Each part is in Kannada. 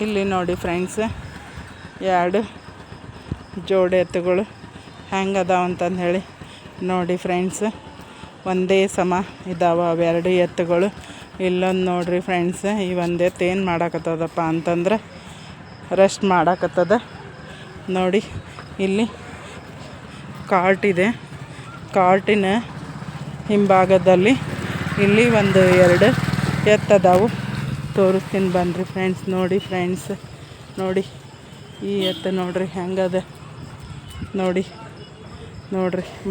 ಇಲ್ಲಿ ನೋಡಿ ಫ್ರೆಂಡ್ಸ್, 2 ಜೋಡಿ ಎತ್ತುಗಳು ಹೆಂಗೆ ಅದಾವ ಅಂತಂದು ಹೇಳಿ ನೋಡಿ ಫ್ರೆಂಡ್ಸ್. ಒಂದೇ ಸಮ ಇದ್ದಾವೆ ಅವೆರಡು ಎತ್ತುಗಳು. ಇಲ್ಲೊಂದು ನೋಡ್ರಿ ಫ್ರೆಂಡ್ಸ್, ಈ ಒಂದು ಎತ್ತು ಏನು ಮಾಡಾಕತ್ತದಪ್ಪ ಅಂತಂದ್ರೆ ರೆಸ್ಟ್ ಮಾಡಾಕತ್ತದ ನೋಡಿ. ಇಲ್ಲಿ ಕಾರ್ಟ್ ಇದೆ, ಕಾರ್ಟಿನ ಹಿಂಭಾಗದಲ್ಲಿ ಇಲ್ಲಿ 1-2 ಎತ್ತದಾವು. ತೋರಿಸ್ತೀನಿ ಬನ್ನಿರಿ ಫ್ರೆಂಡ್ಸ್. ನೋಡಿ ಫ್ರೆಂಡ್ಸ್, ನೋಡಿ ಈ ಎತ್ತು ನೋಡ್ರಿ ಹೆಂಗದ ನೋಡಿ.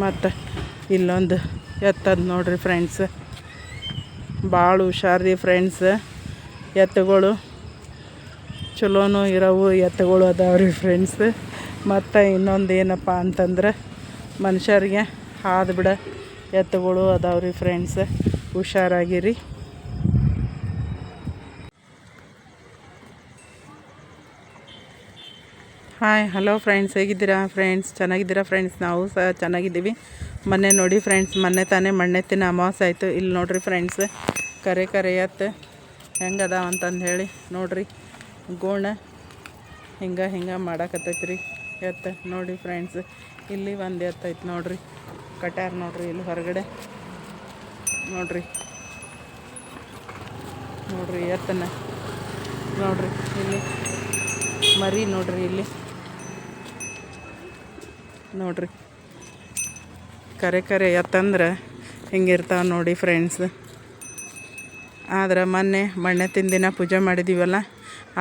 ಮತ್ತು ಇಲ್ಲೊಂದು ಎತ್ತದ ನೋಡ್ರಿ ಫ್ರೆಂಡ್ಸ್. ಭಾಳ ಹುಷಾರ್ರಿ ಫ್ರೆಂಡ್ಸ್, ಎತ್ತುಗಳು ಚಲೋನು ಇರೋವು ಎತ್ತುಗಳು ಅದಾವ್ರಿ ಫ್ರೆಂಡ್ಸ್. ಮತ್ತು ಇನ್ನೊಂದು ಏನಪ್ಪ ಅಂತಂದ್ರೆ ಮನುಷ್ಯರಿಗೆ ಹಾದು ಬಿಡ ಎತ್ತುಗಳು ಅದಾವ್ರಿ ಫ್ರೆಂಡ್ಸ್. ಹುಷಾರಾಗಿರಿ. ಹಾಯ್, ಹಲೋ ಫ್ರೆಂಡ್ಸ್, ಹೇಗಿದ್ದೀರಾ ಫ್ರೆಂಡ್ಸ್? ಚೆನ್ನಾಗಿದ್ದೀರಾ ಫ್ರೆಂಡ್ಸ್? ನಾವು ಸಹ ಚೆನ್ನಾಗಿದ್ದೀವಿ. ಮೊನ್ನೆ ನೋಡಿ ಫ್ರೆಂಡ್ಸ್, ಮೊನ್ನೆ ತಾನೇ ಮಣ್ಣೆತ್ತಿನ ಅಮಾವಾಸ್ಯೆ ಆಯಿತು. ಇಲ್ಲಿ ನೋಡಿರಿ ಫ್ರೆಂಡ್ಸ್, ಕರೆ ಎತ್ತು ಹೆಂಗೆ ಅದಾವ ಅಂತಂದು ಹೇಳಿ ನೋಡಿರಿ. ಗೋಣ ಹಿಂಗೆ ಮಾಡಾಕತ್ತೈತ್ರಿ ಎತ್ತು ನೋಡಿ ಫ್ರೆಂಡ್ಸ್. ಇಲ್ಲಿ ಒಂದು ಎತ್ತು ಐತೆ ನೋಡಿರಿ, ಕಟ್ಯಾರ ನೋಡಿರಿ ಇಲ್ಲಿ ಹೊರಗಡೆ ನೋಡಿರಿ ಎತ್ತನ್ನ ನೋಡಿರಿ. ಇಲ್ಲಿ ಮರಿ ನೋಡಿರಿ, ಇಲ್ಲಿ ನೋಡಿರಿ. ಕರೆ ಎತ್ತಂದ್ರೆ ಹಿಂಗಿರ್ತಾವೆ ನೋಡಿ ಫ್ರೆಂಡ್ಸ್. ಆದ್ರೆ ಮೊನ್ನೆ ಮಣ್ಣೆತ್ತಿನ ದಿನ ಪೂಜೆ ಮಾಡಿದ್ದೀವಲ್ಲ,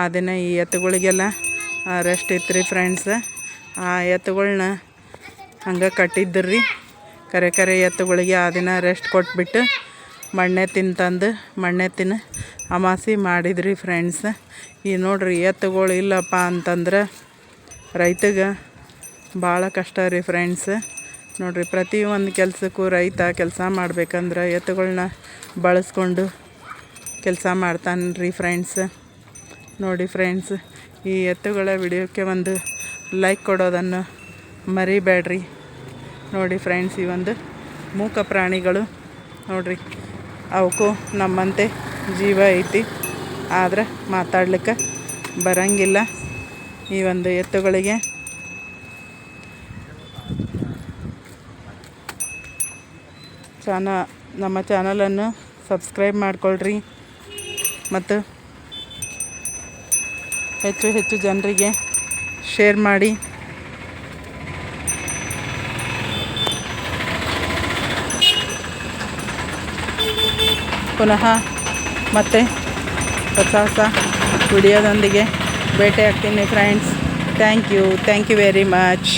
ಆ ದಿನ ಈ ಎತ್ತುಗಳಿಗೆಲ್ಲ ರೆಸ್ಟ್ ಇತ್ತು ಫ್ರೆಂಡ್ಸ್. ಆ ಎತ್ತುಗಳ್ನ ಹಂಗೆ ಕಟ್ಟಿದ್ರಿ. ಕರೆ ಎತ್ತುಗಳಿಗೆ ಆ ದಿನ ರೆಸ್ಟ್ ಕೊಟ್ಬಿಟ್ಟು ಮಣ್ಣೆತ್ತಿನ ಅಮಾಸಿ ಮಾಡಿದ್ರಿ ಫ್ರೆಂಡ್ಸ್. ಈ ನೋಡ್ರಿ, ಎತ್ತುಗಳು ಇಲ್ಲಪ್ಪ ಅಂತಂದ್ರೆ ರೈತಗೆ ಭಾಳ ಕಷ್ಟ ರೀ ಫ್ರೆಂಡ್ಸ್. ನೋಡಿರಿ, ಪ್ರತಿಯೊಂದು ಕೆಲಸಕ್ಕೂ ರೈತ ಕೆಲಸ ಮಾಡ್ಬೇಕಂದ್ರೆ ಎತ್ತುಗಳನ್ನ ಬಳಸ್ಕೊಂಡು ಕೆಲಸ ಮಾಡ್ತಾನೆ ರೀ ಫ್ರೆಂಡ್ಸ್. ನೋಡಿ ಫ್ರೆಂಡ್ಸ್, ಈ ಎತ್ತುಗಳ ವಿಡಿಯೋಕ್ಕೆ ಒಂದು ಲೈಕ್ ಕೊಡೋದನ್ನು ಮರಿಬೇಡ್ರಿ. ನೋಡಿ ಫ್ರೆಂಡ್ಸ್, ಈ ಒಂದು ಮೂಕ ಪ್ರಾಣಿಗಳು ನೋಡಿರಿ, ಅವಕ್ಕೂ ನಮ್ಮಂತೆ ಜೀವ ಐತಿ, ಆದರೆ ಮಾತಾಡ್ಲಿಕ್ಕೆ ಬರಂಗಿಲ್ಲ. ಈ ಒಂದು ಎತ್ತುಗಳಿಗೆ ನಮ್ಮ ಚಾನಲನ್ನು ಸಬ್ಸ್ಕ್ರೈಬ್ ಮಾಡ್ಕೊಳ್ರಿ ಮತ್ತು ಹೆಚ್ಚು ಜನರಿಗೆ ಶೇರ್ ಮಾಡಿ. ಪುನಃ ಮತ್ತೆ ಹೊಸ ವಿಡಿಯೋದೊಂದಿಗೆ ಭೇಟಿ ಆಗ್ತೀನಿ friends. Thank you very much.